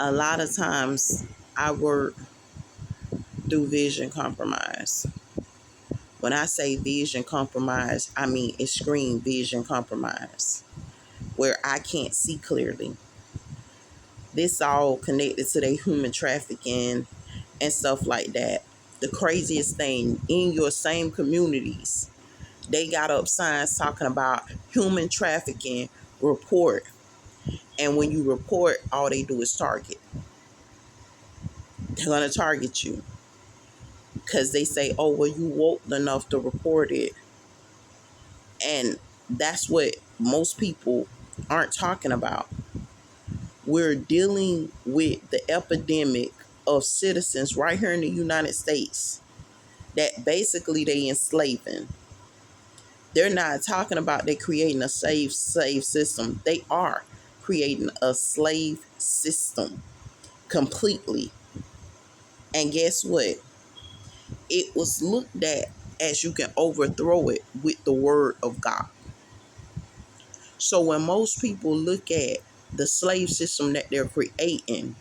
A lot of times I work through vision compromise. When I say vision compromise, I mean extreme vision compromise, where I can't see clearly. This all connected to their human trafficking and stuff like that. The craziest thing, in your same communities, they got up signs talking about human trafficking report. And when you report, all they do is target. They're going to target you because they say, oh, well, you woke enough to report it. And that's what most people aren't talking about. We're dealing with the epidemic of citizens right here in the United States that basically they enslaving. They're not talking about they creating a slave system. They are creating a slave system completely. And guess what? It was looked at as you can overthrow it with the word of God. So when most people look at the slave system that they're creating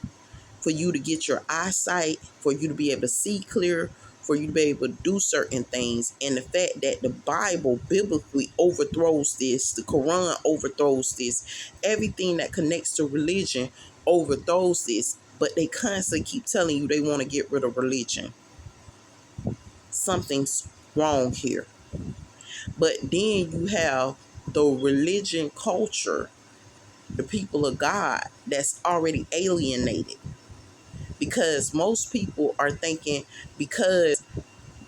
for you to get your eyesight, for you to be able to see clear, for you to be able to do certain things, and the fact that the Bible biblically overthrows this, the Quran overthrows this, everything that connects to religion overthrows this, but they constantly keep telling you they want to get rid of religion. Something's wrong here. But then you have the religion culture, the people of God, that's already alienated. Because most people are thinking because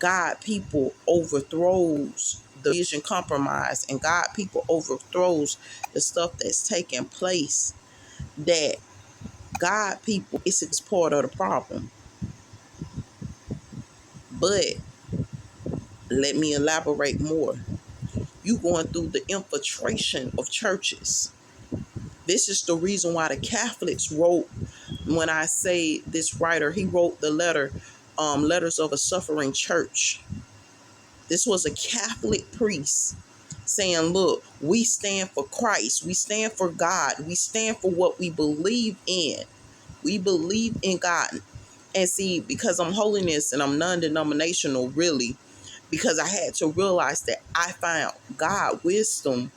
God people overthrows the vision compromise and God people overthrows the stuff that's taking place, that God people is part of the problem. But let me elaborate more. You going through the infiltration of churches. This is the reason why the Catholics wrote, when I say this writer, he wrote the Letters of a Suffering Church. This was a Catholic priest saying, look, we stand for Christ. We stand for God. We stand for what we believe in. We believe in God. And see, because I'm holiness and I'm non-denominational, really, because I had to realize that I found God wisdom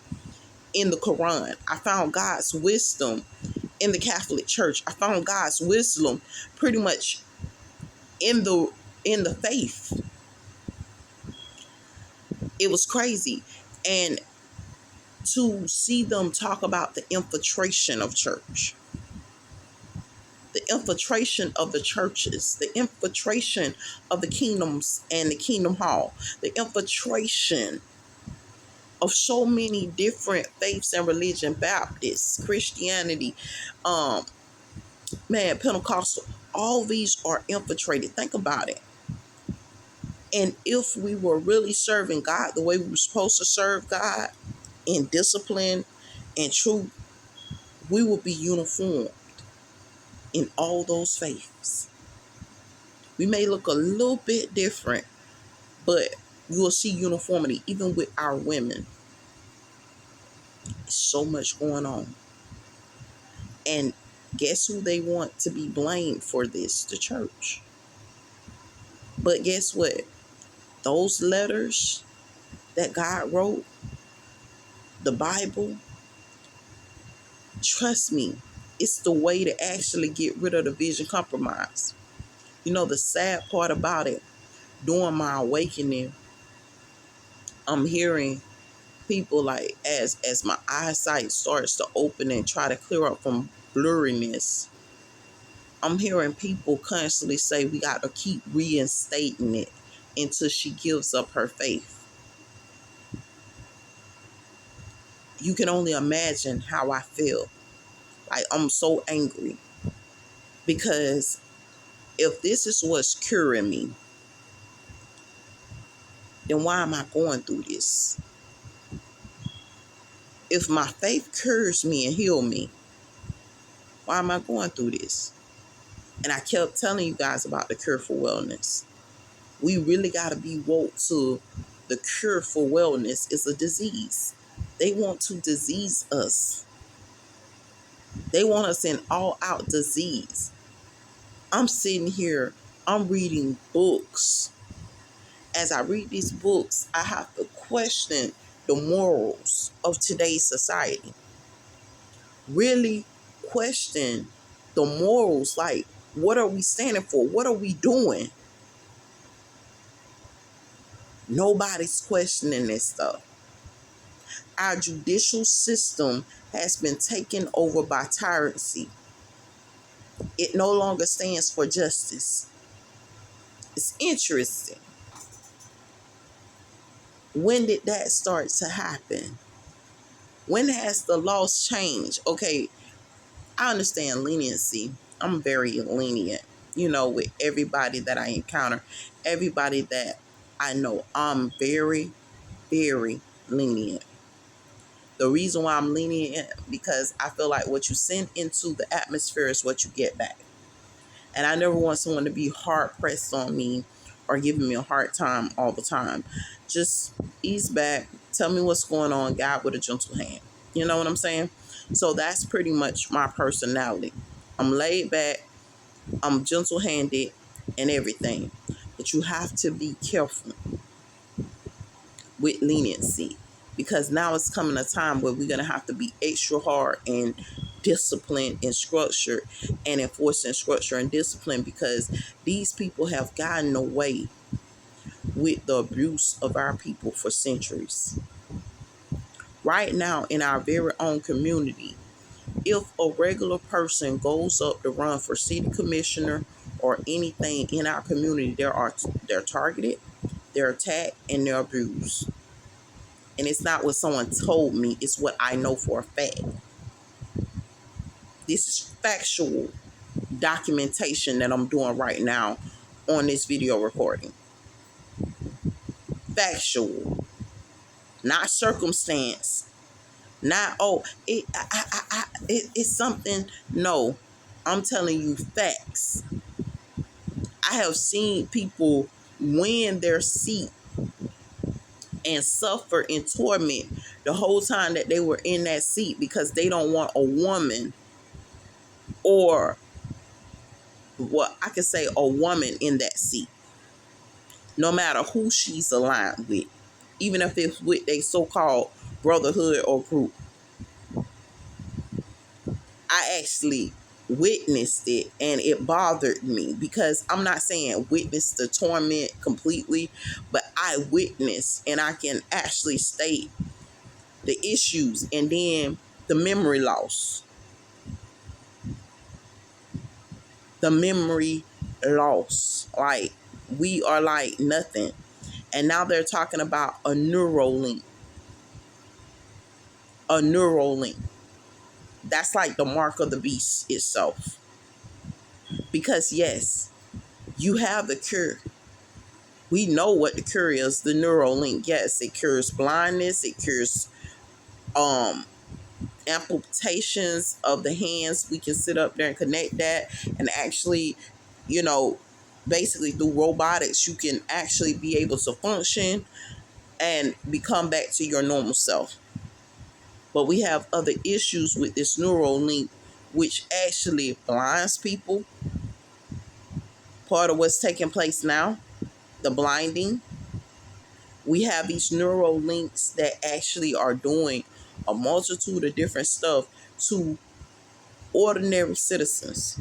in the Quran. I found God's wisdom in the Catholic Church. I found God's wisdom pretty much in the faith. It was crazy. And to see them talk about the infiltration of church, the infiltration of the churches, the infiltration of the kingdoms and the kingdom hall, the infiltration of so many different faiths and religion, Baptist, Christianity, Pentecostal, all these are infiltrated. Think about it. And if we were really serving God the way we were supposed to serve God, in discipline and truth, we will be uniform in all those faiths. We may look a little bit different, but you will see uniformity even with our women. There's so much going on. And guess who they want to be blamed for this? The church. But guess what? Those letters that God wrote, the Bible, trust me, it's the way to actually get rid of the vision compromise. You know, the sad part about it, during my awakening, I'm hearing people like, as my eyesight starts to open and try to clear up from blurriness, I'm hearing people constantly say we got to keep reinstating it until she gives up her faith. You can only imagine how I feel. Like, I'm so angry because if this is what's curing me, then why am I going through this? If my faith cures me and heals me, why am I going through this? And I kept telling you guys about the cure for wellness. We really got to be woke to the cure for wellness is a disease. They want to disease us. They want us in all out disease. I'm sitting here, I'm reading books. As I read these books, I have to question the morals of today's society. Really question the morals. Like, what are we standing for? What are we doing? Nobody's questioning this stuff. Our judicial system has been taken over by tyranny. It no longer stands for justice. It's interesting. When did that start to happen? When has the laws changed? Okay, I understand leniency. I'm very lenient, with everybody that I encounter, everybody that I know. I'm very, very lenient. The reason why I'm lenient, because I feel like what you send into the atmosphere is what you get back. And I never want someone to be hard pressed on me or giving me a hard time all the time. Just ease back, tell me what's going on, guide with a gentle hand. You know what I'm saying? So that's pretty much my personality. I'm laid back, I'm gentle handed, and everything. But you have to be careful with leniency, because now it's coming a time where we're going to have to be extra hard and disciplined and structured and enforcing structure and discipline, because these people have gotten away with the abuse of our people for centuries. Right now, in our very own community, if a regular person goes up to run for city commissioner or anything in our community, they're targeted, they're attacked, and they're abused. And it's not what someone told me, it's what I know for a fact. This is factual documentation that I'm doing right now on this video recording. Factual, not circumstance, not it's something. No, I'm telling you facts. I have seen people win their seat and suffer in torment the whole time that they were in that seat, because they don't want a woman, or what I could say, a woman in that seat, no matter who she's aligned with, even if it's with a so-called brotherhood or group. I actually witnessed it, and it bothered me, because I'm not saying witness the torment completely, but I witnessed, and I can actually state the issues, and then the memory loss. The memory loss. Like, we are like nothing. And now they're talking about a Neuralink. A Neuralink. That's like the mark of the beast itself. Because yes, you have the cure. We know what the cure is, the Neuralink. Yes, it cures blindness, it cures amputations of the hands. We can sit up there and connect that, and actually, basically through robotics, you can actually be able to function and become back to your normal self. But we have other issues with this Neuralink, which actually blinds people. Part of what's taking place now, the blinding. We have these Neuralinks that actually are doing a multitude of different stuff to ordinary citizens.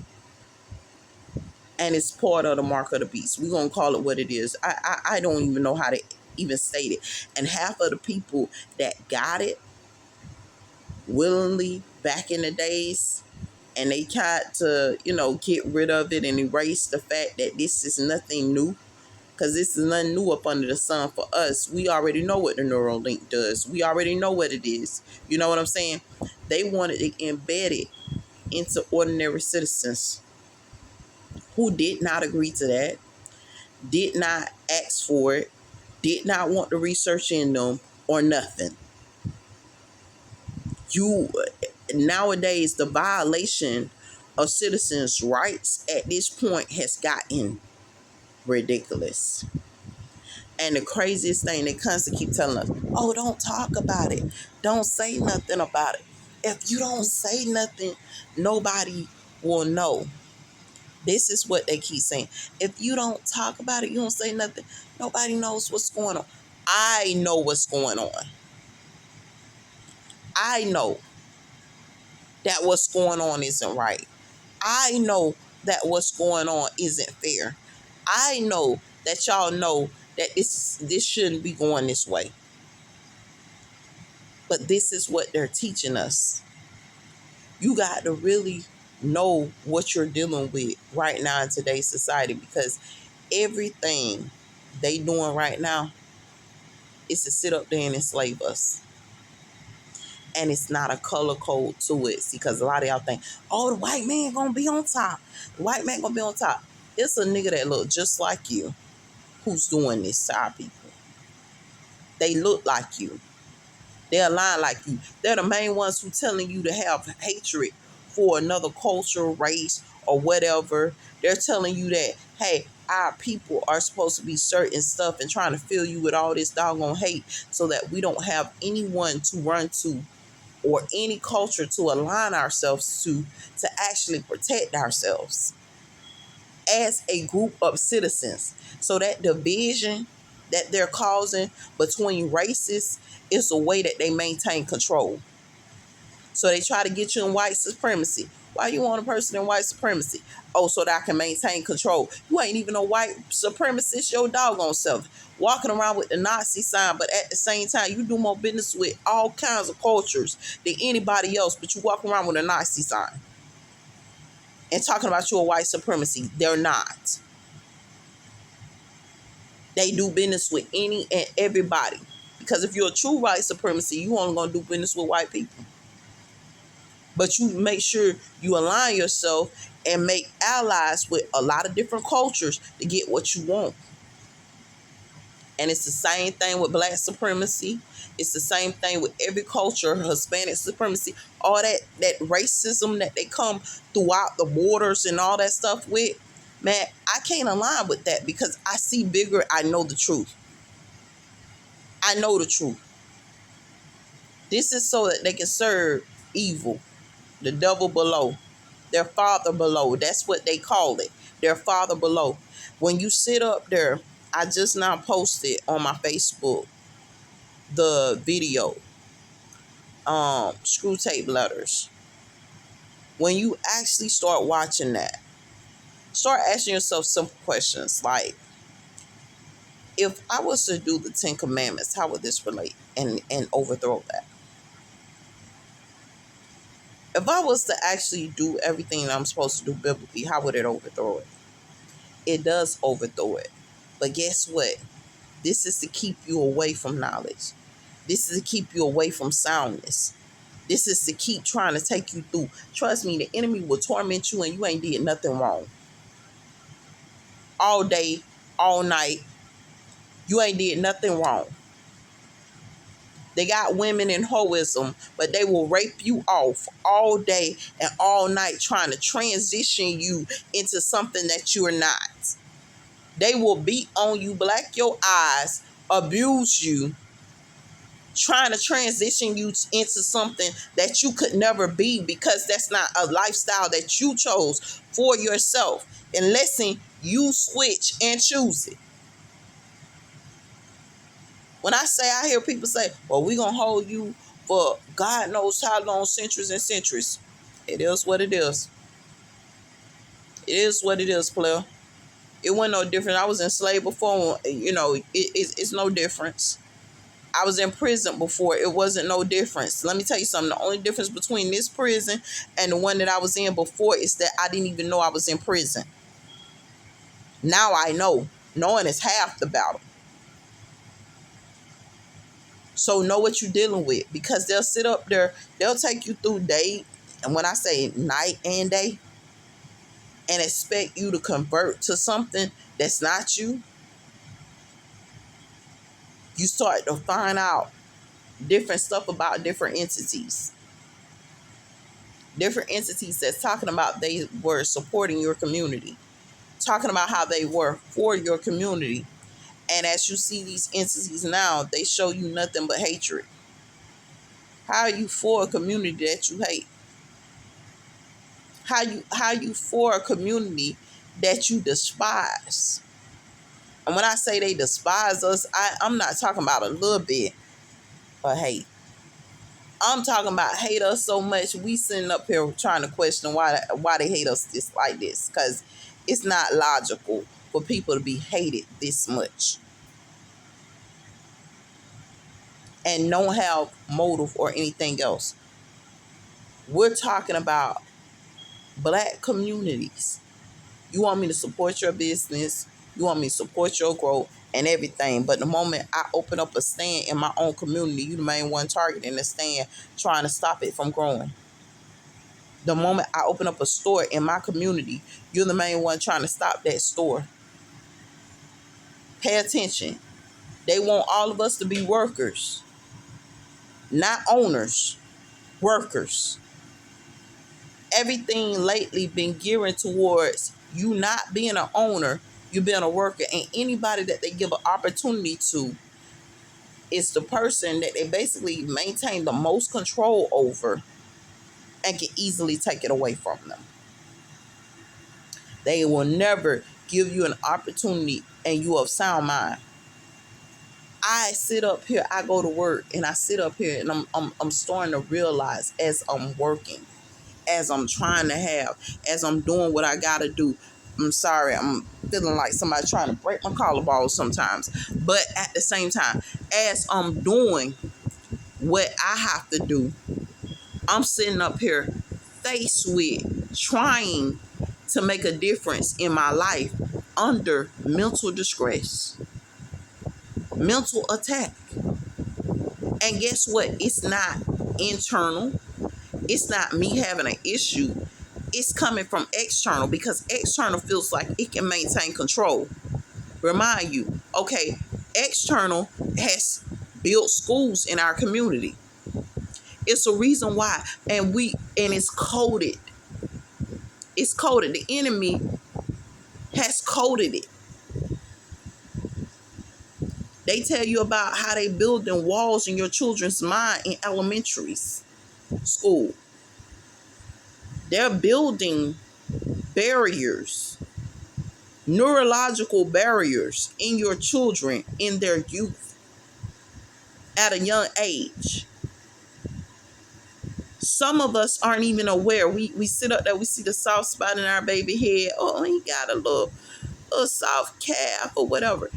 And it's part of the mark of the beast. We're going to call it what it is. I don't even know how to even state it. And half of the people that got it willingly back in the days, and they tried to, get rid of it and erase the fact that this is nothing new, because this is nothing new up under the sun for us. We already know what the Neuralink does. We already know what it is. You know what I'm saying? They wanted to embed it into ordinary citizens who did not agree to that, did not ask for it, did not want the research in them or nothing. Nowadays, the violation of citizens' rights at this point has gotten ridiculous. And the craziest thing, they constantly keep telling us, oh, don't talk about it. Don't say nothing about it. If you don't say nothing, nobody will know. This is what they keep saying. If you don't talk about it, you don't say nothing, nobody knows what's going on. I know what's going on. I know that what's going on isn't right. I know that what's going on isn't fair. I know that y'all know that this shouldn't be going this way. But this is what they're teaching us. You got to really know what you're dealing with right now in today's society, because everything they doing right now is to sit up there and enslave us. And it's not a color code to it. See, because a lot of y'all think, oh, the white man gonna be on top. The white man gonna be on top. It's a nigga that look just like you who's doing this to our people. They look like you. They align like you. They're the main ones who telling you to have hatred for another culture, race, or whatever. They're telling you that, hey, our people are supposed to be certain stuff, and trying to fill you with all this doggone hate so that we don't have anyone to run to or any culture to align ourselves to actually protect ourselves as a group of citizens. So that division that they're causing between races is a way that they maintain control. So they try to get you in white supremacy. Why you want a person in white supremacy? Oh, so that I can maintain control. You ain't even a white supremacist your doggone self. Walking around with the Nazi sign, but at the same time, you do more business with all kinds of cultures than anybody else, but you walk around with a Nazi sign and talking about your white supremacy. They're not. They do business with any and everybody. Because if you're a true white supremacy, you only going to do business with white people. But you make sure you align yourself and make allies with a lot of different cultures to get what you want. And it's the same thing with black supremacy. It's the same thing with every culture, Hispanic supremacy, all that racism that they come throughout the borders and all that stuff with. Man, I can't align with that because I see bigger. I know the truth. I know the truth. This is so that they can serve evil, the devil below, their father below. That's what they call it, their father below. When you sit up there, I just now posted on my Facebook the video, Screw Tape Letters. When you actually start watching that, start asking yourself simple questions like, if I was to do the 10 Commandments, how would this relate and overthrow that? If I was to actually do everything I'm supposed to do biblically, how would it overthrow it? It does overthrow it. But guess what? This is to keep you away from knowledge. This is to keep you away from soundness. This is to keep trying to take you through. Trust me, the enemy will torment you and you ain't did nothing wrong. All day, all night, you ain't did nothing wrong. They got women in hoism, but they will rape you off all day and all night trying to transition you into something that you're not. They will beat on you, black your eyes, abuse you, trying to transition you into something that you could never be, because that's not a lifestyle that you chose for yourself unless you switch and choose it. When I hear people say, well, we're going to hold you for God knows how long, centuries and centuries. It is what it is. It is what it is, player. It wasn't no different. I was enslaved before, it's no difference. I was in prison before. It wasn't no difference. Let me tell you something. The only difference between this prison and the one that I was in before is that I didn't even know I was in prison. Now I know. Knowing is half the battle. So know what you're dealing with, because they'll sit up there, they'll take you through day, and when I say night and day, and expect you to convert to something that's not you. You start to find out different stuff about different entities. Different entities that's talking about they were supporting your community, talking about how they were for your community. And as you see these entities now, they show you nothing but hatred. How are you for a community that you hate? How you for a community that you despise? And when I say they despise us, I'm not talking about a little bit of hate. I'm talking about hate us so much we sitting up here trying to question why they hate us this like this. Because it's not logical for people to be hated this much and don't have motive or anything else. We're talking about black communities. You want me to support your business, you want me to support your growth and everything. But the moment I open up a stand in my own community, you the main one targeting the stand, trying to stop it from growing. The moment I open up a store in my community, you're the main one trying to stop that store. Pay attention. They want all of us to be workers, not owners, workers. Everything lately been gearing towards you not being an owner, you being a worker, and anybody that they give an opportunity to is the person that they basically maintain the most control over and can easily take it away from them. They will never give you an opportunity and you of sound mind. I sit up here, I go to work and I sit up here and I'm starting to realize as I'm working, as I'm trying to have, as I'm doing what I gotta do. I'm sorry, I'm feeling like somebody trying to break my collarbone sometimes. But at the same time, as I'm doing what I have to do, I'm sitting up here faced with trying to make a difference in my life under mental distress, mental attack. And guess what? It's not internal. It's not me having an issue. It's coming from external because external feels like it can maintain control. Remind you, okay, external has built schools in our community. It's a reason why, and it's coded. It's coded. The enemy has coded it. They tell you about how they building walls in your children's mind in elementary school. They're building barriers, neurological barriers in your children in their youth at a young age. Some of us aren't even aware. We sit up there, we see the soft spot in our baby head. Oh, he got a little soft calf or whatever.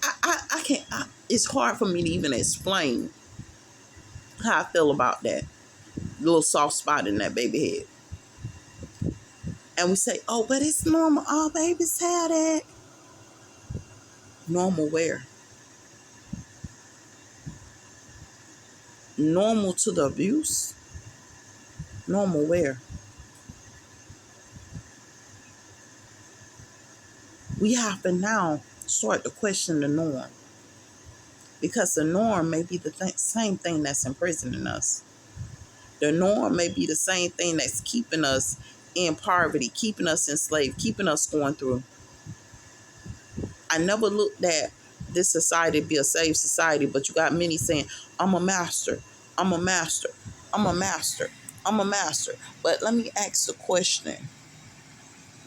I can't, it's hard for me to even explain how I feel about that little soft spot in that baby head. And we say, oh, but it's normal. All babies have that. Normal where? Normal to the abuse? Normal where? We have to now start to question the norm. Because the norm may be the same thing that's imprisoning us. The norm may be the same thing that's keeping us in poverty, keeping us enslaved, keeping us going through. I never looked at this society to be a safe society, but you got many saying, I'm a master, I'm a master, I'm a master, I'm a master. But let me ask the question.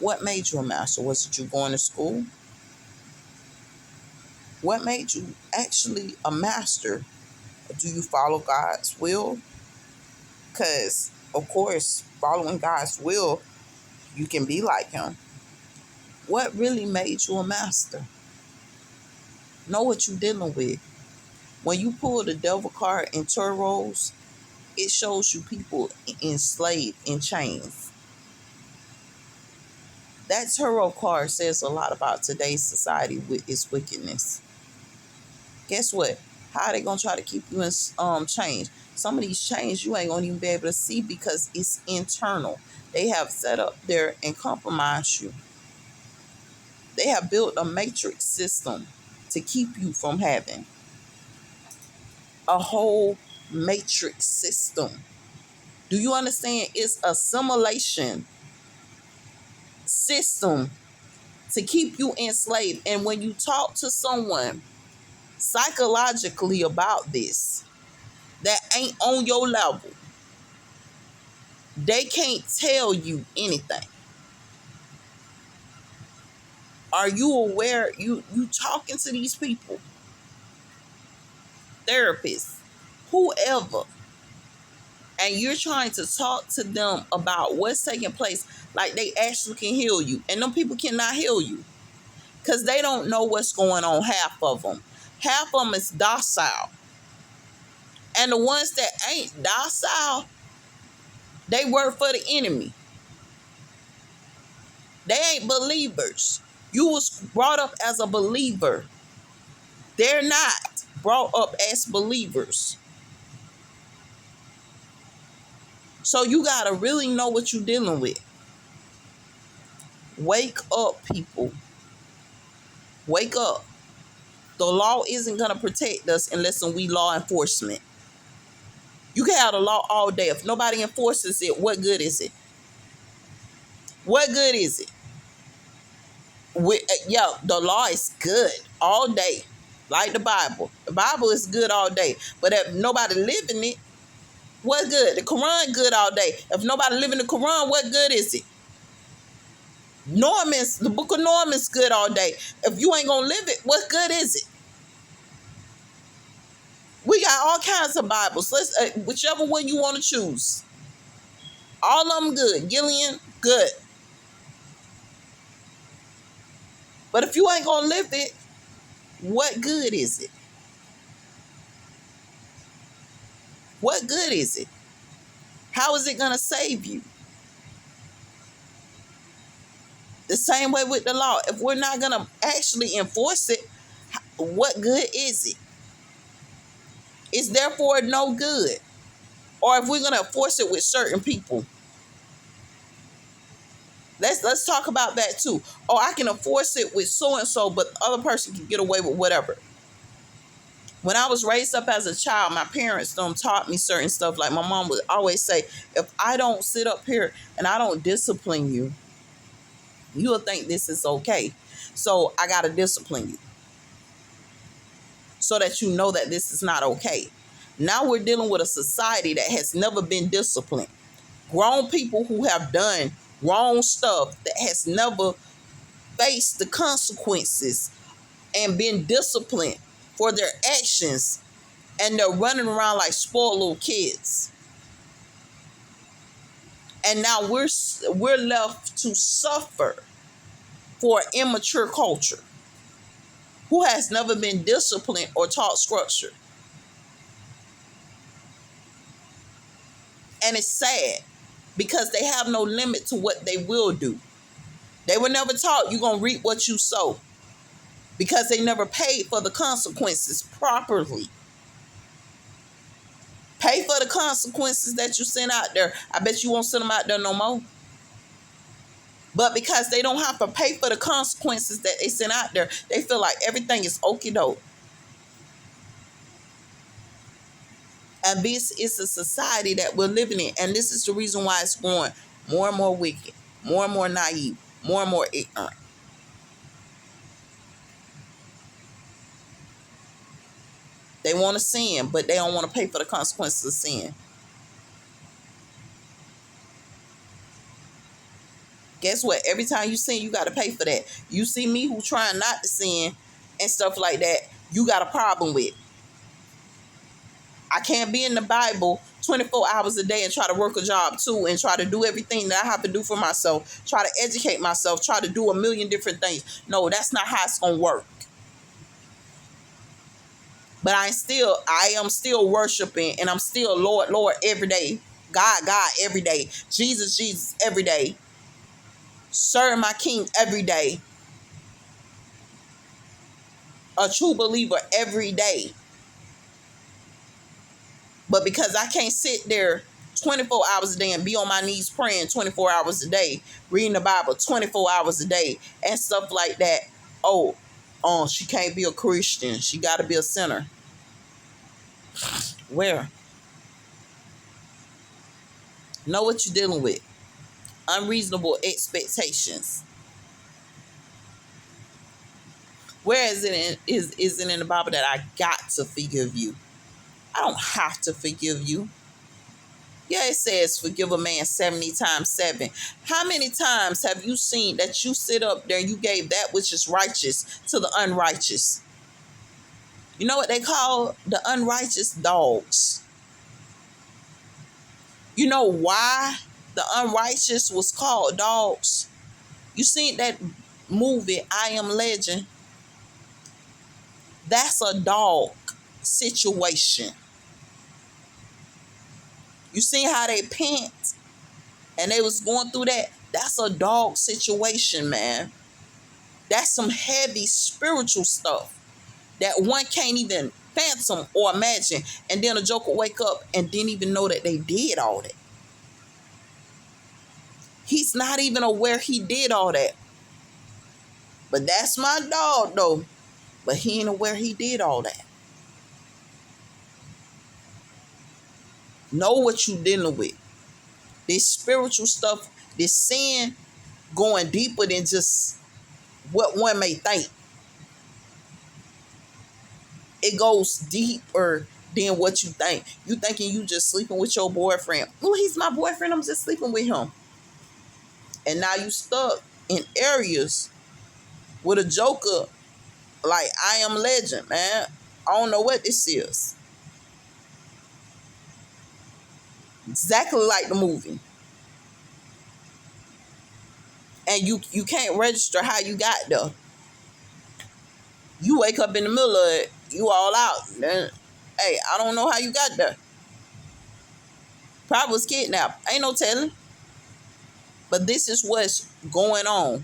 What made you a master? Was it you going to school? What made you actually a master? Do you follow God's will? Because, of course, following God's will, you can be like him. What really made you a master? Know what you're dealing with. When you pull the devil card in Tarots, it shows you people enslaved in chains. That tarot card says a lot about today's society with its wickedness. Guess what? How are they going to try to keep you in chains? Some of these chains you ain't going to even be able to see because it's internal. They have set up there and compromised you. They have built a matrix system to keep you from having a whole matrix system. Do you understand? It's a simulation system to keep you enslaved. And when you talk to someone psychologically about this that ain't on your level. They can't tell you anything. Are you aware? You talking to these people, therapists, whoever, and you're trying to talk to them about what's taking place, like they actually can heal you, and them people cannot heal you because they don't know what's going on. Half of them is docile, and the ones that ain't docile, they work for the enemy. They ain't believers. You was brought up as a believer. They're not brought up as believers. So you got to really know what you're dealing with. Wake up, people. Wake up. The law isn't going to protect us unless we law enforcement. You can have the law all day. If nobody enforces it, what good is it? What good is it? The law is good all day. Like the Bible. The Bible is good all day. But if nobody living it, what good? The Quran good all day. If nobody living the Quran, what good is it? The book of Norman's good all day. If you ain't gonna live it, what good is it? We got all kinds of Bibles. Whichever one you want to choose. All of them good. Gillian, good. But if you ain't gonna live it, what good is it? What good is it? How is it gonna save you? The same way with the law. If we're not gonna actually enforce it, what good is it? It's therefore no good. Or if we're gonna enforce it with certain people. Let's talk about that too. Oh, I can enforce it with so and so, but the other person can get away with whatever. When I was raised up as a child, my parents taught me certain stuff. Like my mom would always say, if I don't sit up here and I don't discipline you, you'll think this is okay. So I got to discipline you so that you know that this is not okay. Now we're dealing with a society that has never been disciplined. Grown people who have done wrong stuff that has never faced the consequences and been disciplined for their actions, and they're running around like spoiled little kids. And now we're left to suffer for an immature culture who has never been disciplined or taught structure. And it's sad because they have no limit to what they will do. They were never taught you're going to reap what you sow because they never paid for the consequences properly. Pay for the consequences that you send out there. I bet you won't send them out there no more. But because they don't have to pay for the consequences that they send out there, they feel like everything is okie doke. And this is a society that we're living in. And this is the reason why it's going more and more wicked, more and more naive, more and more ignorant. They want to sin, but they don't want to pay for the consequences of sin. Guess what? Every time you sin, you got to pay for that. You see me who trying not to sin and stuff like that, you got a problem with. I can't be in the Bible 24 hours a day and try to work a job too and try to do everything that I have to do for myself, try to educate myself, try to do a million different things. No, that's not how it's going to work. But I am still worshiping, and I'm still Lord, Lord every day. God, God every day. Jesus, Jesus every day. Serve my King every day. A true believer every day. But because I can't sit there 24 hours a day and be on my knees praying 24 hours a day, reading the Bible 24 hours a day and stuff like that, she can't be a Christian. She got to be a sinner. Where? Know what you're dealing with. Unreasonable expectations. Where is it in the Bible that I got to forgive you? I don't have to forgive you. Yeah, it says forgive a man 70 times 7. How many times have you seen that you sit up there and you gave that which is righteous to the unrighteous? You know what they call the unrighteous? Dogs. You know why the unrighteous was called dogs? You seen that movie, I Am Legend? That's a dog situation. You see how they pant and they was going through that? That's a dog situation, man. That's some heavy spiritual stuff that one can't even fathom or imagine. And then a joker wake up and didn't even know that they did all that. He's not even aware he did all that. But that's my dog, though. But he ain't aware he did all that. Know what you dealing with. This spiritual stuff, this sin going deeper than just what one may think. It goes deeper than what you think. You thinking you just sleeping with your boyfriend. Oh, he's my boyfriend. I'm just sleeping with him. And now you stuck in areas with a joker like I Am Legend, man. I don't know what this is. Exactly like the movie. And you can't register how you got there. You wake up in the middle of it, you all out. Then, hey, I don't know how you got there. Probably was kidnapped. Ain't no telling. But this is what's going on.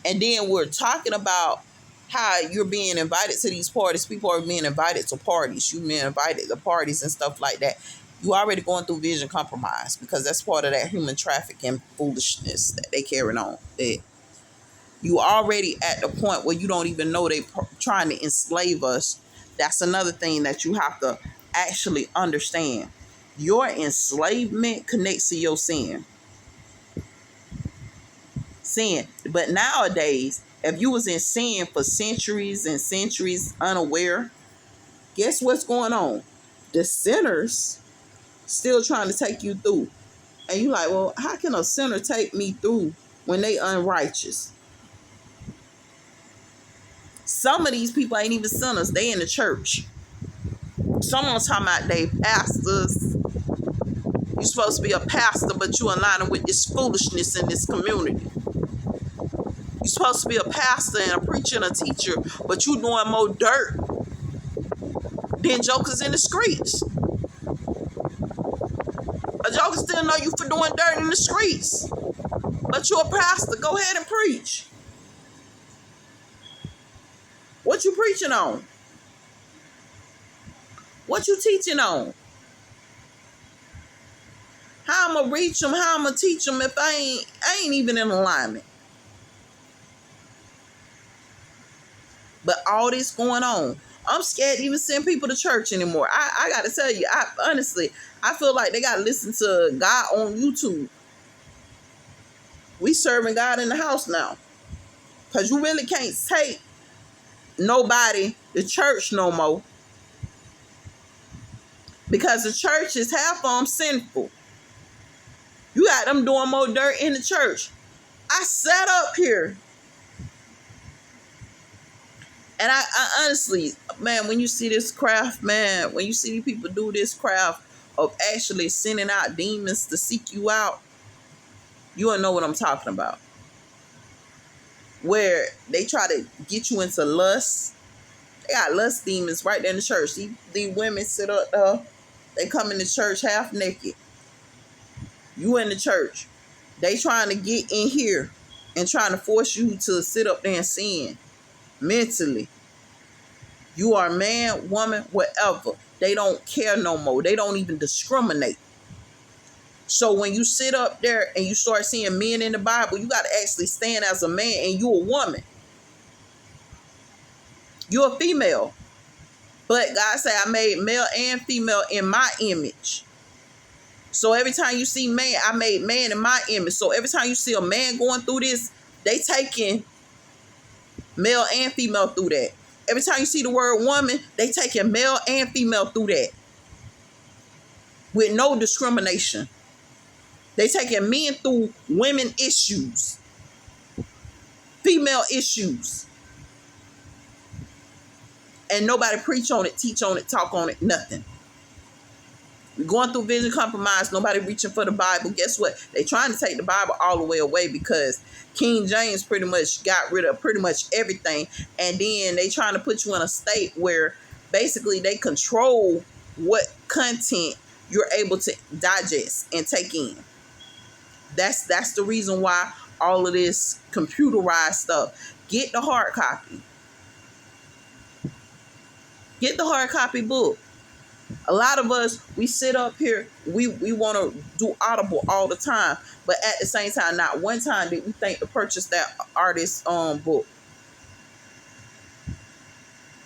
And then we're talking about how you're being invited to these parties. People are being invited to parties. You're being invited to parties and stuff like that. You already going through vision compromise because that's part of that human trafficking foolishness that they carrying on. That you already at the point where you don't even know they trying to enslave us. That's another thing that you have to actually understand. Your enslavement connects to your sin. But nowadays, if you was in sin for centuries and centuries unaware, guess what's going on? The sinners still trying to take you through. And you like, well, how can a sinner take me through when they unrighteous? Some of these people ain't even sinners. They in the church. Someone's talking about they pastors. You're supposed to be a pastor, but you aligning with this foolishness in this community. You're supposed to be a pastor and a preacher and a teacher, but you doing more dirt than jokers in the streets. A joker still know you for doing dirt in the streets, but you a pastor. Go ahead and preach. What you preaching on? What you teaching on? How I'm gonna reach them? How I'm gonna teach them if I ain't even in alignment? But all this going on, I'm scared to even send people to church anymore. I got to tell you, honestly, I feel like they got to listen to God on YouTube. We serving God in the house now. Because you really can't take nobody to church no more. Because the church is half of them sinful. You got them doing more dirt in the church. I sat up here. And I honestly, man, when you see this craft, man, when you see people do this craft of actually sending out demons to seek you out, you don't know what I'm talking about. Where they try to get you into lust. They got lust demons right there in the church. These women sit up there. They come in the church half naked. You in the church. They trying to get in here and trying to force you to sit up there and sin. Mentally. You are man, woman, whatever. They don't care no more. They don't even discriminate. So when you sit up there and you start seeing men in the Bible, you got to actually stand as a man and you a woman. You're a female. But God said I made male and female in my image. So every time you see man, I made man in my image. So every time you see a man going through this, they taking male and female through that. Every time you see the word woman, they taking male and female through that with no discrimination. They taking men through women issues, female issues, and nobody preach on it, teach on it, talk on it, nothing. We're going through vision compromise. Nobody reaching for the Bible. Guess what? They trying to take the Bible all the way away because King James pretty much got rid of pretty much everything. And then they trying to put you in a state where basically they control what content you're able to digest and take in. That's the reason why all of this computerized stuff. Get the hard copy. Get the hard copy book. A lot of us, we sit up here, we want to do Audible all the time, but at the same time, not one time did we think to purchase that artist's book.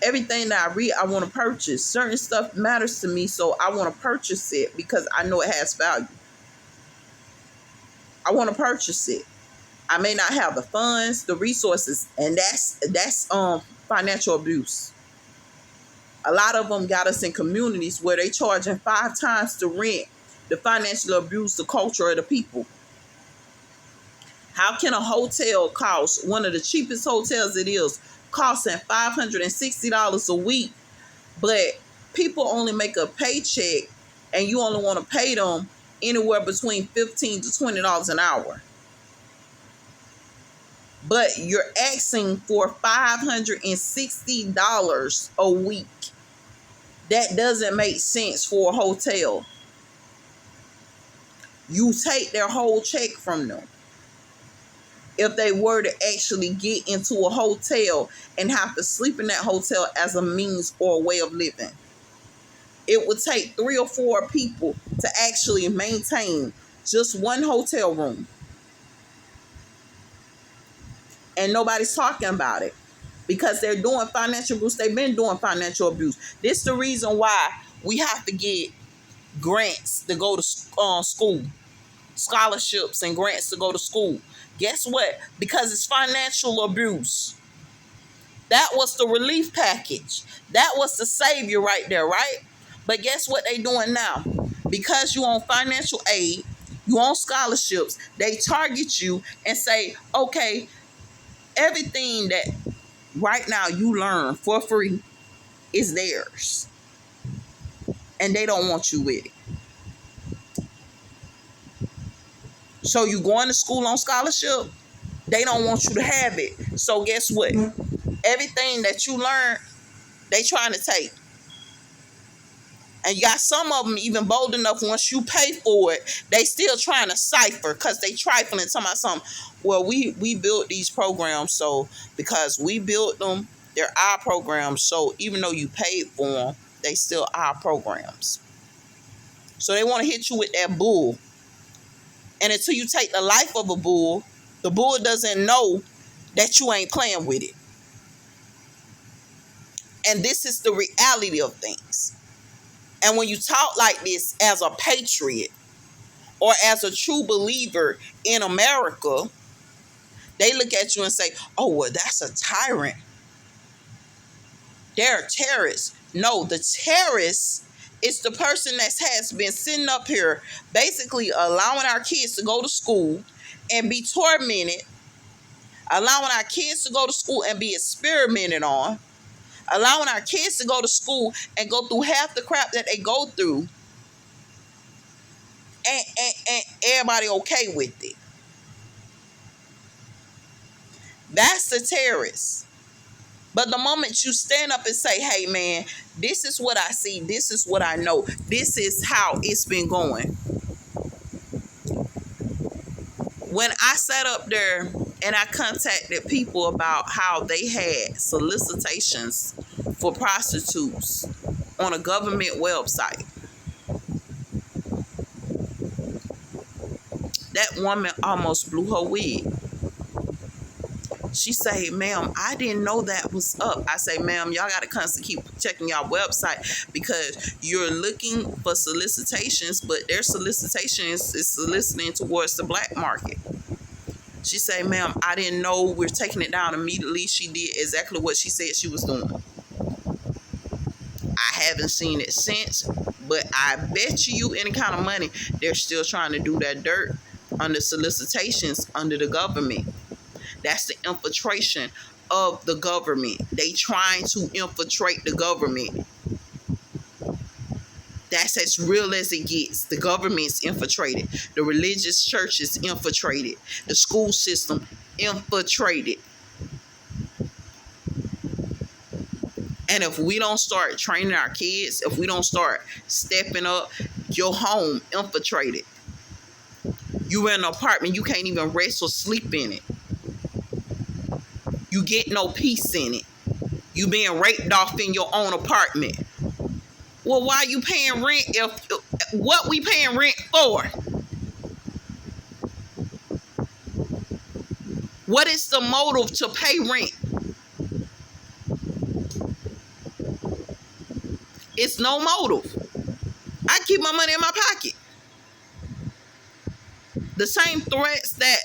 Everything that I read, I want to purchase. Certain stuff matters to me, so I want to purchase it because I know it has value. I want to purchase it. I may not have the funds, the resources, and that's financial abuse. A lot of them got us in communities where they charging 5 times the rent to financially abuse the culture of the people. How can a hotel cost, one of the cheapest hotels it is, costing $560 a week, but people only make a paycheck and you only want to pay them anywhere between $15 to $20 an hour? But you're asking for $560 a week. That doesn't make sense for a hotel. You take their whole check from them. If they were to actually get into a hotel and have to sleep in that hotel as a means or a way of living, it would take 3 or 4 people to actually maintain just one hotel room. And nobody's talking about it because they're doing financial abuse. They've been doing financial abuse. This is the reason why we have to get grants to go to school, scholarships and grants to go to school. Guess what? Because it's financial abuse. That was the relief package. That was the savior right there, right? But guess what they doing now? Because you on financial aid, you on scholarships, they target you and say, okay, everything that right now you learn for free is theirs. And they don't want you with it. So you going to school on scholarship, they don't want you to have it. So guess what? Everything that you learn, they trying to take. And you got some of them even bold enough, once you pay for it, they still trying to cipher because they trifling, talking about something. Well, we built these programs, so because we built them, they're our programs. So even though you paid for them, they still our programs. So they want to hit you with that bull. And until you take the life of a bull, the bull doesn't know that you ain't playing with it. And this is the reality of things. And when you talk like this as a patriot or as a true believer in America, they look at you and say, oh, well, that's a tyrant. They're a terrorist. No, the terrorist is the person that has been sitting up here basically allowing our kids to go to school and be tormented, allowing our kids to go to school and be experimented on, allowing our kids to go to school and go through half the crap that they go through, and everybody okay with it. That's the terrorist. But the moment you stand up and say, hey, man, this is what I see, this is what I know, this is how it's been going. When I sat up there and I contacted people about how they had solicitations for prostitutes on a government website, that woman almost blew her wig. She say, ma'am, I didn't know that was up. I say, ma'am, y'all got to constantly keep checking y'all website because you're looking for solicitations, but their solicitations is soliciting towards the black market. She said, ma'am, I didn't know we're taking it down immediately. She did exactly what she said she was doing. I haven't seen it since, but I bet you any kind of money, they're still trying to do that dirt under solicitations under the government. That's the infiltration of the government. They trying to infiltrate the government. That's as real as it gets. The government's infiltrated. The religious church is infiltrated. The school system infiltrated. And if we don't start training our kids, if we don't start stepping up, your home infiltrated. You in an apartment, you can't even rest or sleep in it. You get no peace in it. You being raped off in your own apartment. Well, why are you paying rent if what we paying rent for? What is the motive to pay rent? It's no motive. I keep my money in my pocket. The same threats that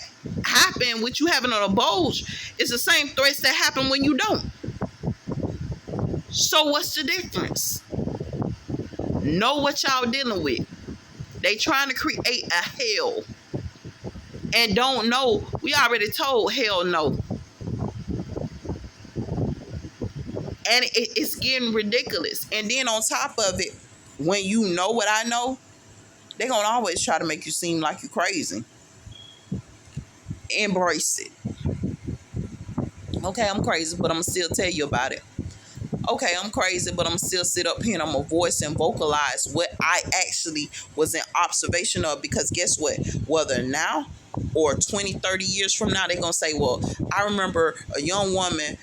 happen with you having a bulge is the same threats that happen when you don't. So what's the difference? Know what y'all dealing with. They trying to create a hell and don't know. We already told hell no. And it's getting ridiculous. And then on top of it, when you know what I know, they're going to always try to make you seem like you're crazy. Embrace it. Okay, I'm crazy, but I'm going to still tell you about it. Okay, I'm crazy, but I'm going to still sit up here and I'm going to voice and vocalize what I actually was in observation of. Because guess what? Whether now or 20, 30 years from now, they're going to say, well, I remember a young woman,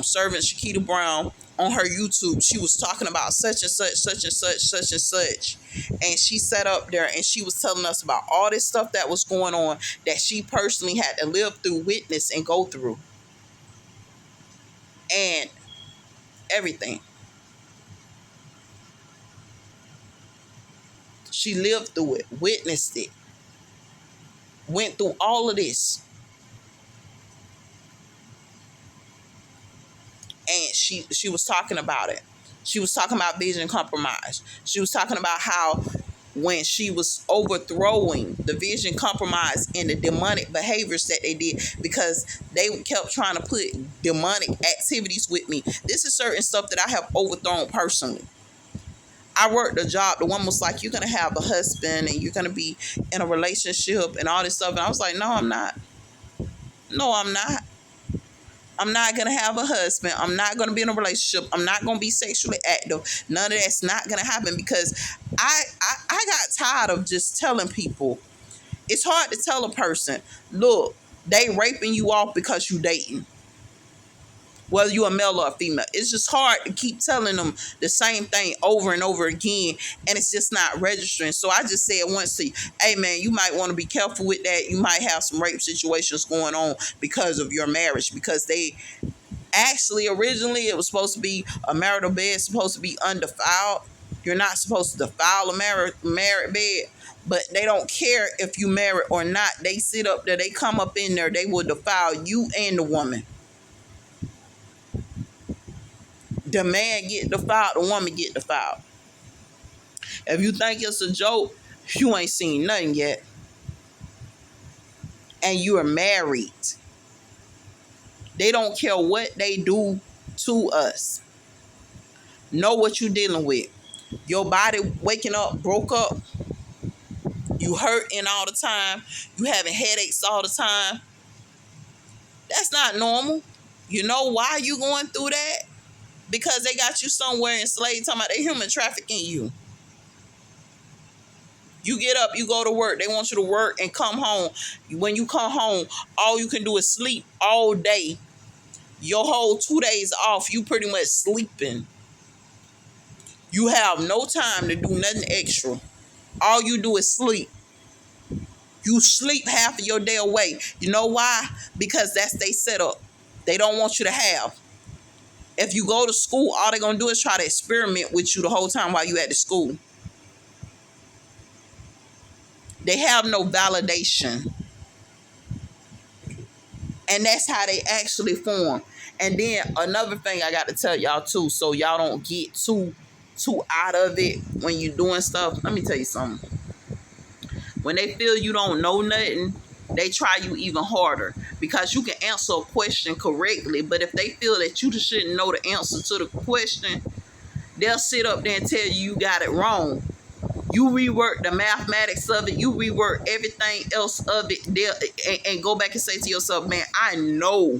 Servant Shakita Brown, on her YouTube, she was talking about such and such, such and such, such and such. And she sat up there and she was telling us about all this stuff that was going on that she personally had to live through, witness, and go through. And everything. She lived through it, witnessed it, went through all of this. And she was talking about it. She was talking about vision compromise. She was talking about how when she was overthrowing the vision compromise and the demonic behaviors that they did, because they kept trying to put demonic activities with me. This is certain stuff that I have overthrown personally. I worked a job. The one was like, you're going to have a husband and you're going to be in a relationship and all this stuff. And I was like, no, I'm not. No, I'm not. I'm not going to have a husband. I'm not going to be in a relationship. I'm not going to be sexually active. None of that's not going to happen, because I got tired of just telling people. It's hard to tell a person, look, they raping you off because you dating. Whether you're a male or a female. It's just hard to keep telling them the same thing over and over again, and it's just not registering. So I just said once to you, hey man, you might want to be careful with that. You might have some rape situations going on because of your marriage, because they actually originally it was supposed to be a marital bed, supposed to be undefiled. You're not supposed to defile a married bed. But they don't care if you married or not. They sit up there, they come up in there, they will defile you and the woman. The man get defiled, the woman get defiled. If you think it's a joke, you ain't seen nothing yet. And you are married. They don't care what they do to us. Know what you're dealing with. Your body waking up, broke up. You hurting all the time. You having headaches all the time. That's not normal. You know why you going through that? Because they got you somewhere enslaved, talking about they human trafficking you. You get up, you go to work. They want you to work and come home. When you come home, all you can do is sleep all day. Your whole 2 days off, you pretty much sleeping. You have no time to do nothing extra. All you do is sleep. You sleep half of your day away. You know why? Because that's they setup. They don't want you to have. If you go to school, all they're going to do is try to experiment with you the whole time while you at the school. They have no validation. And that's how they actually form. And then another thing I got to tell y'all too, so y'all don't get too out of it when you're doing stuff. Let me tell you something. When they feel you don't know nothing, they try you even harder because you can answer a question correctly. But if they feel that you just shouldn't know the answer to the question, they'll sit up there and tell you got it wrong. You rework the mathematics of it, you rework everything else of it, and go back and say to yourself, man, I know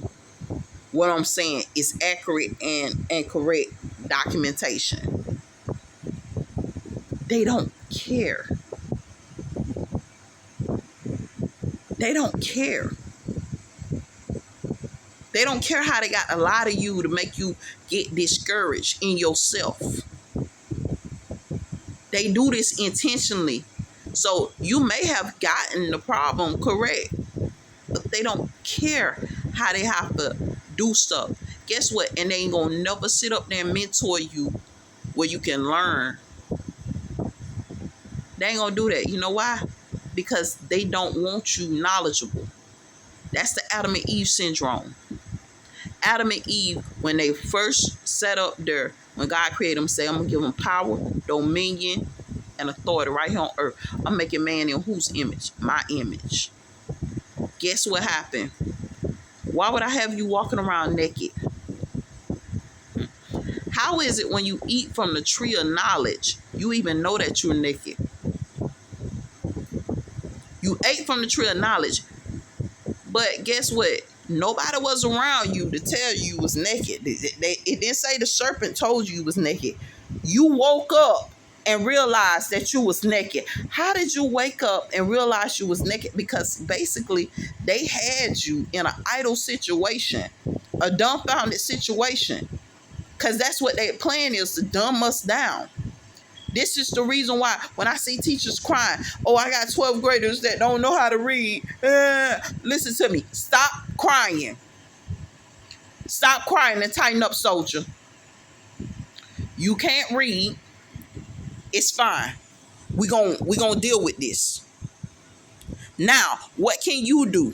what I'm saying is accurate and correct documentation. They don't care. They don't care. They don't care how they got a lot of you to make you get discouraged in yourself. They do this intentionally. So you may have gotten the problem correct, but they don't care how they have to do stuff. Guess what? And they ain't gonna never sit up there and mentor you where you can learn. They ain't gonna do that. You know why? Because they don't want you knowledgeable. That's the Adam and Eve syndrome. Adam and Eve, when they first set up there, when God created them, say, I'm gonna give them power, dominion, and authority right here on earth. I'm making man in whose image? My image. Guess what happened? Why would I have you walking around naked? How is it when you eat from the tree of knowledge, you even know that you're naked? You ate from the tree of knowledge, but guess what? Nobody was around you to tell you was naked. It didn't say the serpent told you was naked. You woke up and realized that you was naked. How did you wake up and realize you was naked? Because basically they had you in an idle situation, a dumbfounded situation. Because that's what their plan is, to dumb us down. This is the reason why when I see teachers crying, oh, I got 12th graders that don't know how to read. Listen to me. Stop crying. Stop crying and tighten up, soldier. You can't read. It's fine. We gonna deal with this. Now, what can you do?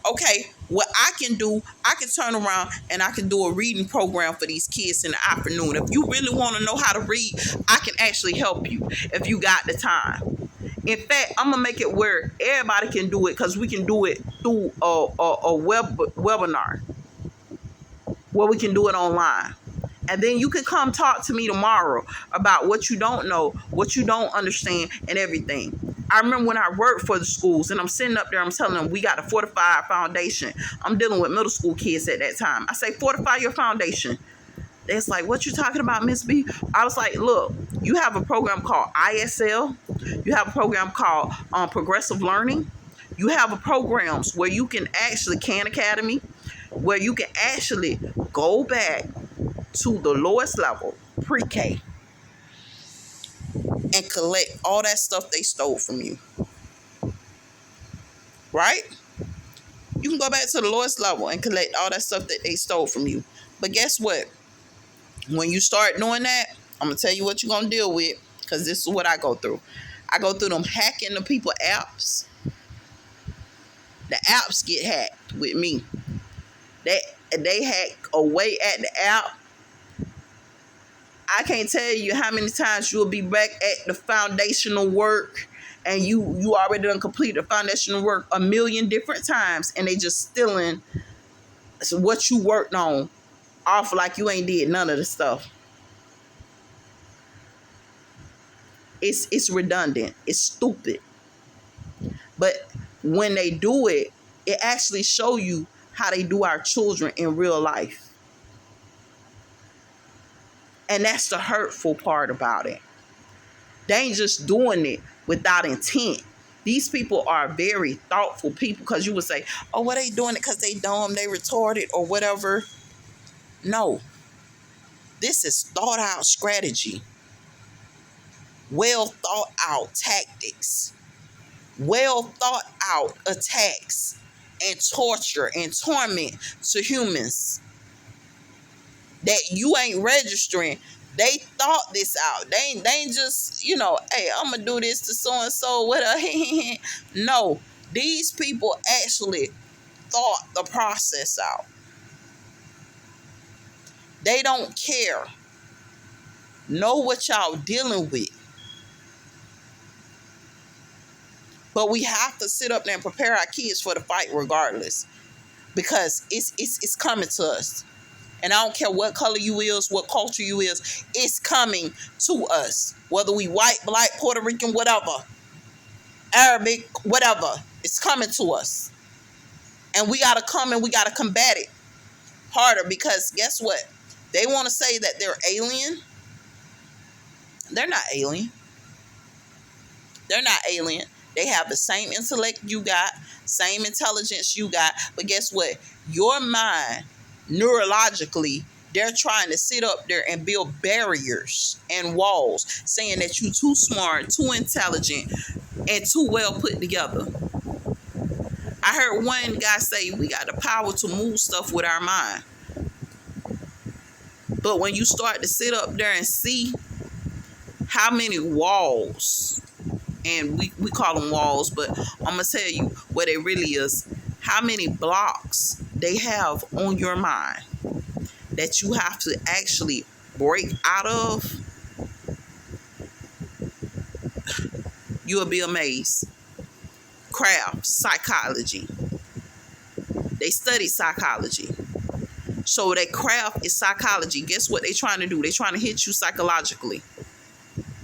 Okay, what I can do, I can turn around and I can do a reading program for these kids in the afternoon. If you really want to know how to read, I can actually help you if you got the time. In fact, I'm gonna make it where everybody can do it, because we can do it through a webinar where we can do it online. And then you can come talk to me tomorrow about what you don't know, what you don't understand, and everything. I remember when I worked for the schools and I'm sitting up there, I'm telling them we got a fortified foundation. I'm dealing with middle school kids at that time. I say, fortify your foundation. It's like, what you talking about, Miss B? I was like, look, you have a program called ISL. You have a program called Progressive Learning. You have a programs where you can actually, Khan Academy, where you can actually go back to the lowest level, pre-K, and collect all that stuff they stole from you. Right? You can go back to the lowest level and collect all that stuff that they stole from you. But guess what? When you start doing that, I'm going to tell you what you're going to deal with, because this is what I go through. I go through them hacking the people apps. The apps get hacked with me. They hack away at the app. I can't tell you how many times you'll be back at the foundational work and you already done completed the foundational work a million different times, and they just stealing what you worked on off like you ain't did none of the stuff. It's redundant. It's stupid. But when they do it, it actually show you how they do our children in real life. And that's the hurtful part about it. They ain't just doing it without intent. These people are very thoughtful people, because you would say, oh, well, they doing it because they dumb, they retarded, or whatever. No. This is thought out strategy. Well thought out tactics. Well thought out attacks and torture and torment to humans that you ain't registering. They thought this out. They ain't just, hey, I'm going to do this to so-and-so. No, these people actually thought the process out. They don't care. Know what y'all dealing with. But we have to sit up there and prepare our kids for the fight regardless. Because it's coming to us. And I don't care what color you is, what culture you is, it's coming to us. Whether we white, black, Puerto Rican, whatever, Arabic, whatever, it's coming to us. And we got to come and we got to combat it harder, because guess what? They want to say that they're alien. They're not alien. They're not alien. They have the same intellect you got, same intelligence you got. But guess what? Your mind, neurologically, they're trying to sit up there and build barriers and walls, saying that you're too smart, too intelligent, and too well put together. I heard one guy say we got the power to move stuff with our mind. But when you start to sit up there and see how many walls, and we call them walls, but I'm going to tell you what it really is, how many blocks they have on your mind that you have to actually break out of, you'll be amazed. Craft, psychology. They study psychology. So that craft is psychology. Guess what they're trying to do? They're trying to hit you psychologically.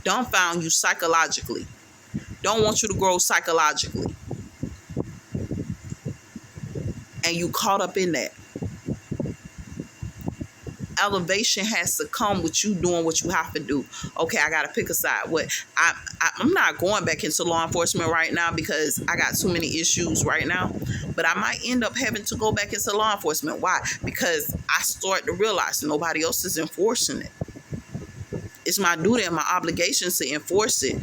Dumbfound you psychologically. Don't want you to grow psychologically. And you caught up in that. Elevation has to come with you doing what you have to do. Okay, I gotta pick a side. I'm not going back into law enforcement right now because I got too many issues right now. But I might end up having to go back into law enforcement. Why? Because I start to realize nobody else is enforcing it. It's my duty and my obligation to enforce it.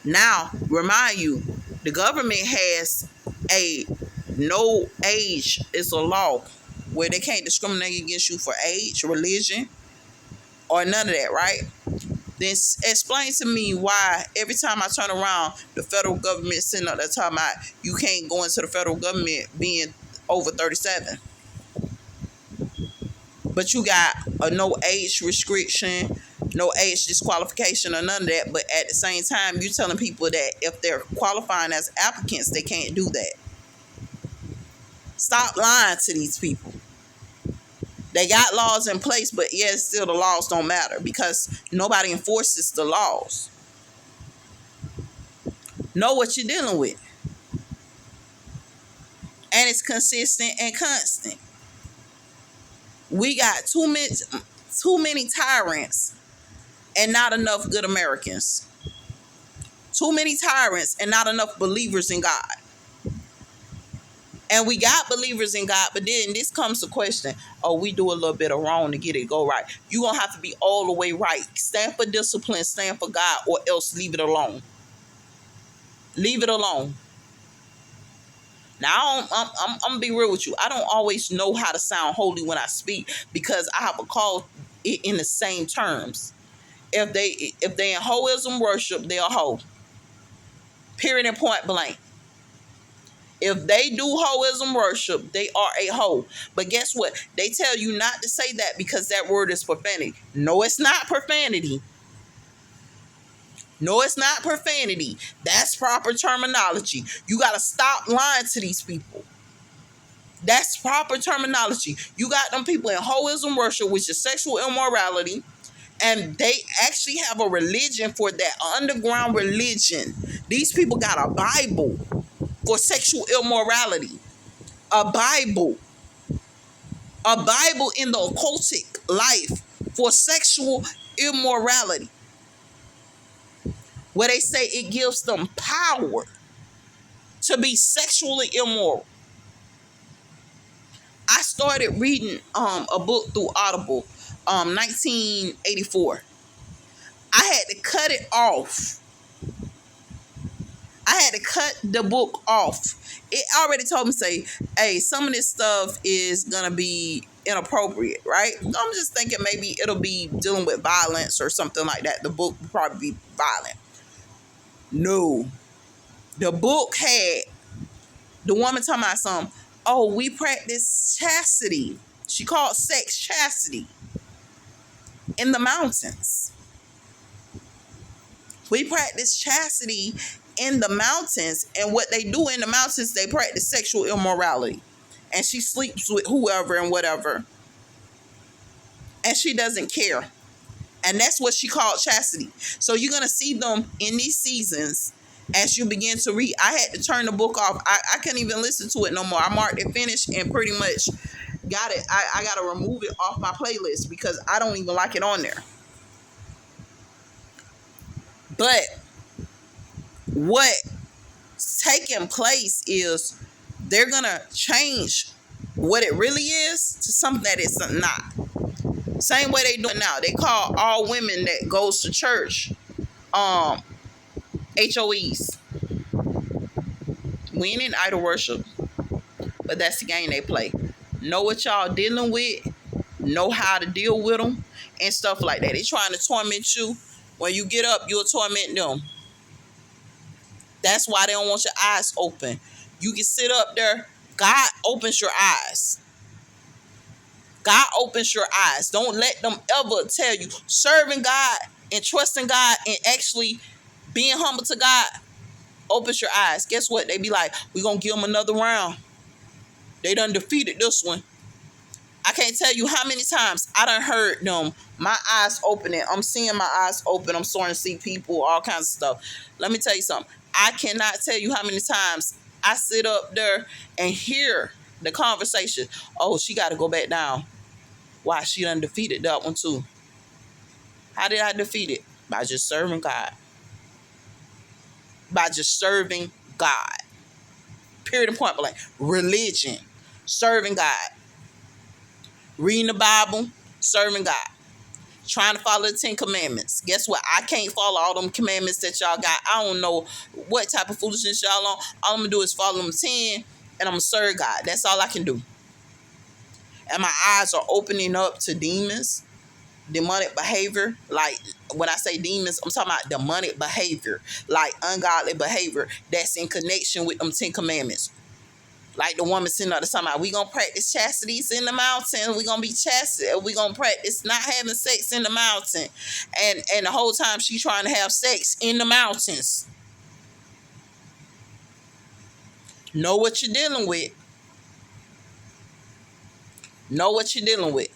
Now, remind you, the government has a no age is a law where they can't discriminate against you for age, religion, or none of that, right? Then explain to me why every time I turn around, the federal government sitting up there talking about you can't go into the federal government being over 37. But you got a no age restriction, no age disqualification, or none of that. But at the same time, you're telling people that if they're qualifying as applicants, they can't do that. Stop lying to these people. They got laws in place, but yet still the laws don't matter because nobody enforces the laws. Know what you're dealing with. And it's consistent and constant. We got too many tyrants and not enough good Americans. Too many tyrants and not enough believers in God. And we got believers in God, but then this comes to question, we do a little bit of wrong to get it go right. You're going to have to be all the way right. Stand for discipline, stand for God, or else leave it alone. Leave it alone. Now, I'm going to be real with you. I don't always know how to sound holy when I speak because I have to call it in the same terms. If they in hoism worship, they're a hoe. Period and point blank. If they do hoism worship, they are a hoe. But guess what? They tell you not to say that because that word is profanity. No, it's not profanity. No, it's not profanity. That's proper terminology. You got to stop lying to these people. That's proper terminology. You got them people in hoism worship, which is sexual immorality, and they actually have a religion for that, underground religion. These people got a Bible for sexual immorality. A Bible in the occultic life for sexual immorality, where they say it gives them power to be sexually immoral. I started reading a book through Audible, 1984. I had to cut it off. I had to cut the book off. It already told me, say, hey, some of this stuff is going to be inappropriate, right? I'm just thinking maybe it'll be dealing with violence or something like that. The book will probably be violent. No. The book had the woman talking about something, oh, we practice chastity. She called sex chastity in the mountains. We practice chastity in the mountains, and what they do in the mountains, they practice sexual immorality. And she sleeps with whoever and whatever. And she doesn't care. And that's what she called chastity. So you're going to see them in these seasons as you begin to read. I had to turn the book off. I couldn't even listen to it no more. I marked it finished and pretty much got it. I got to remove it off my playlist because I don't even like it on there. But what's taking place is they're going to change what it really is to something that it's not. Same way they do it now. They call all women that goes to church HOEs. We ain't in idol worship, but that's the game they play. Know what y'all dealing with, know how to deal with them, and stuff like that. They trying to torment you. When you get up, you'll torment them. That's why they don't want your eyes open. You can sit up there. God opens your eyes. God opens your eyes. Don't let them ever tell you. Serving God and trusting God and actually being humble to God opens your eyes. Guess what? They be like, we're going to give them another round. They done defeated this one. I can't tell you how many times I done heard them. My eyes opening. I'm seeing my eyes open. I'm starting to see people, all kinds of stuff. Let me tell you something. I cannot tell you how many times I sit up there and hear the conversation. Oh, she got to go back down. Why? She done defeated that one too. How did I defeat it? By just serving God. By just serving God. Period and point blank. Religion. Serving God. Reading the Bible. Serving God. Trying to follow the 10 commandments. Guess what? I can't follow all them commandments that y'all got. I don't know what type of foolishness y'all on. All I'm going to do is follow them 10 and I'm going to serve God. That's all I can do. And my eyes are opening up to demons, demonic behavior. Like when I say demons, I'm talking about demonic behavior, like ungodly behavior that's in connection with them 10 commandments. Like the woman sitting up there talking about, we going to practice chastities in the mountain. We going to be chastity. We going to practice not having sex in the mountain. And the whole time she's trying to have sex in the mountains. Know what you're dealing with. Know what you're dealing with.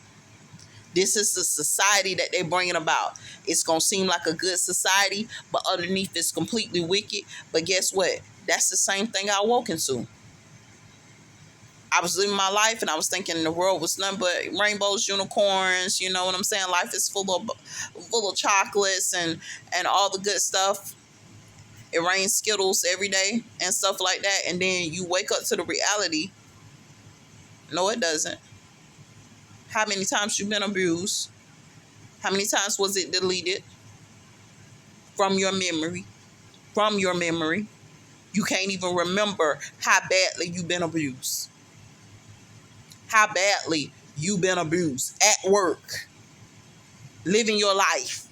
This is the society that they're bringing about. It's going to seem like a good society, but underneath it's completely wicked. But guess what? That's the same thing I woke into. I was living my life and I was thinking the world was nothing but rainbows, unicorns, you know what I'm saying? Life is full of chocolates and all the good stuff. It rains Skittles every day and stuff like that. And then you wake up to the reality. No, it doesn't. How many times you've been abused? How many times was it deleted from your memory? From your memory. You can't even remember how badly you've been abused. How badly you've been abused at work, living your life,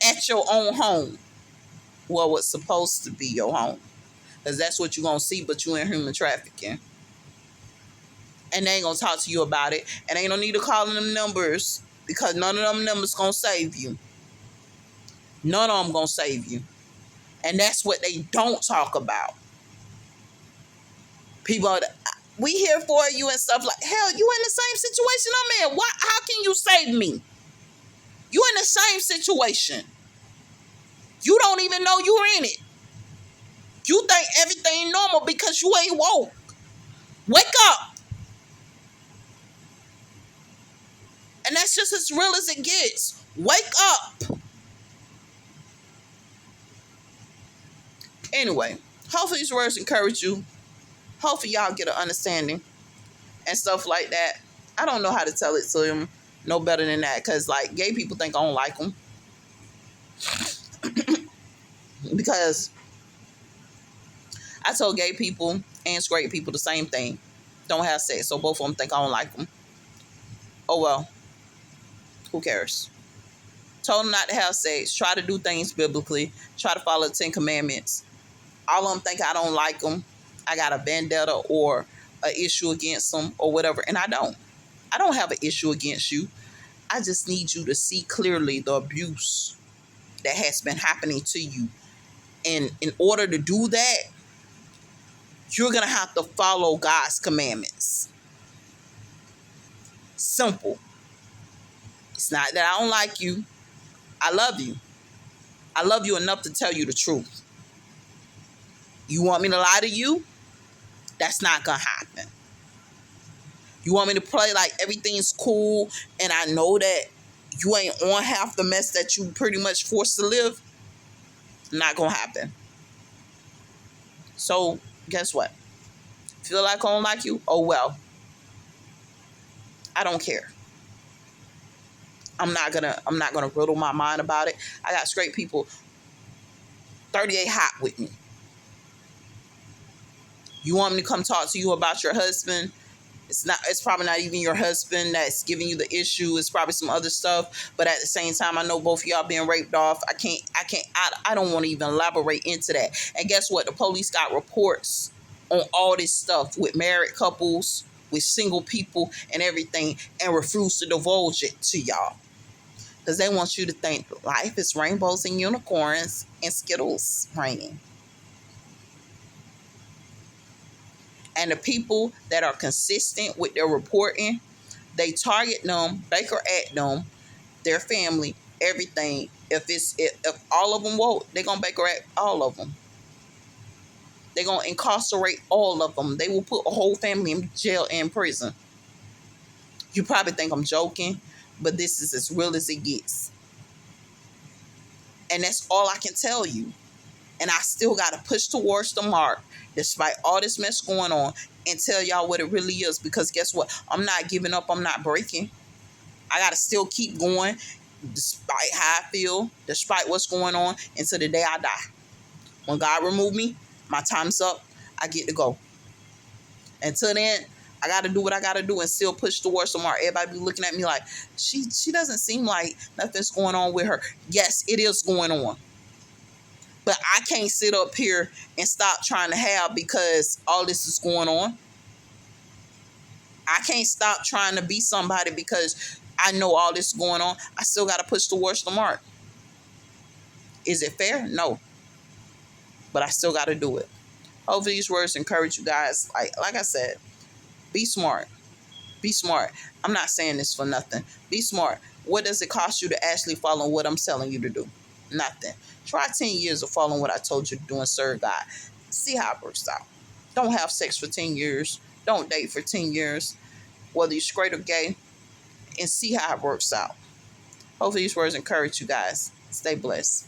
at your own home. Well, what's supposed to be your home. Because that's what you're going to see, but you in human trafficking. And they ain't going to talk to you about it. And ain't no need to call them numbers because none of them numbers going to save you. None of them going to save you. And that's what they don't talk about. People are, we here for you and stuff like, hell, you in the same situation I'm in. Why? How can you save me? You in the same situation. You don't even know you're in it. You think everything normal because you ain't woke. Wake up. And that's just as real as it gets. Wake up. Anyway, hopefully these words encourage you. Hopefully y'all get an understanding and stuff like that. I don't know how to tell it to them no better than that because, like, gay people think I don't like them. Because I told gay people and straight people the same thing. Don't have sex. So both of them think I don't like them. Oh, well. Who cares? Told them not to have sex. Try to do things biblically. Try to follow the 10 commandments. All of them think I don't like them. I got a vendetta or an issue against them or whatever, and I don't. I don't have an issue against you. I just need you to see clearly the abuse that has been happening to you. And in order to do that, you're going to have to follow God's commandments. Simple. It's not that I don't like you. I love you. I love you enough to tell you the truth. You want me to lie to you? That's not going to happen. You want me to play like everything's cool and I know that you ain't on half the mess that you pretty much forced to live? Not going to happen. So, guess what? Feel like I don't like you? Oh, well. I don't care. I'm not gonna riddle my mind about it. I got straight people 38 hot with me. You want me to come talk to you about your husband? It's probably not even your husband that's giving you the issue. It's probably some other stuff. But at the same time, I know both of y'all being raped off. I don't want to even elaborate into that. And guess what? The police got reports on all this stuff with married couples, with single people and everything, and refuse to divulge it to y'all. Because they want you to think life is rainbows and unicorns and Skittles raining. And the people that are consistent with their reporting, they target them, Baker at them, their family, everything. If all of them woke, they're going to Baker at all of them. They're going to incarcerate all of them. They will put a whole family in jail and prison. You probably think I'm joking, but this is as real as it gets. And that's all I can tell you. And I still got to push towards the mark despite all this mess going on and tell y'all what it really is. Because guess what? I'm not giving up. I'm not breaking. I got to still keep going despite how I feel, despite what's going on until the day I die. When God remove me, my time's up. I get to go. Until then, I got to do what I got to do and still push towards the mark. Everybody be looking at me like, she doesn't seem like nothing's going on with her. Yes, it is going on. But I can't sit up here and stop trying to have because all this is going on. I can't stop trying to be somebody because I know all this is going on. I still got to push towards the mark. Is it fair? No. But I still got to do it. Hopefully these words encourage you guys. Like I said, be smart. Be smart. I'm not saying this for nothing. Be smart. What does it cost you to actually follow what I'm telling you to do? Nothing. Try 10 years of following what I told you to do and serve God. See how it works out. Don't have sex for 10 years. Don't date for 10 years. Whether you're straight or gay. And see how it works out. Hopefully these words encourage you guys. Stay blessed.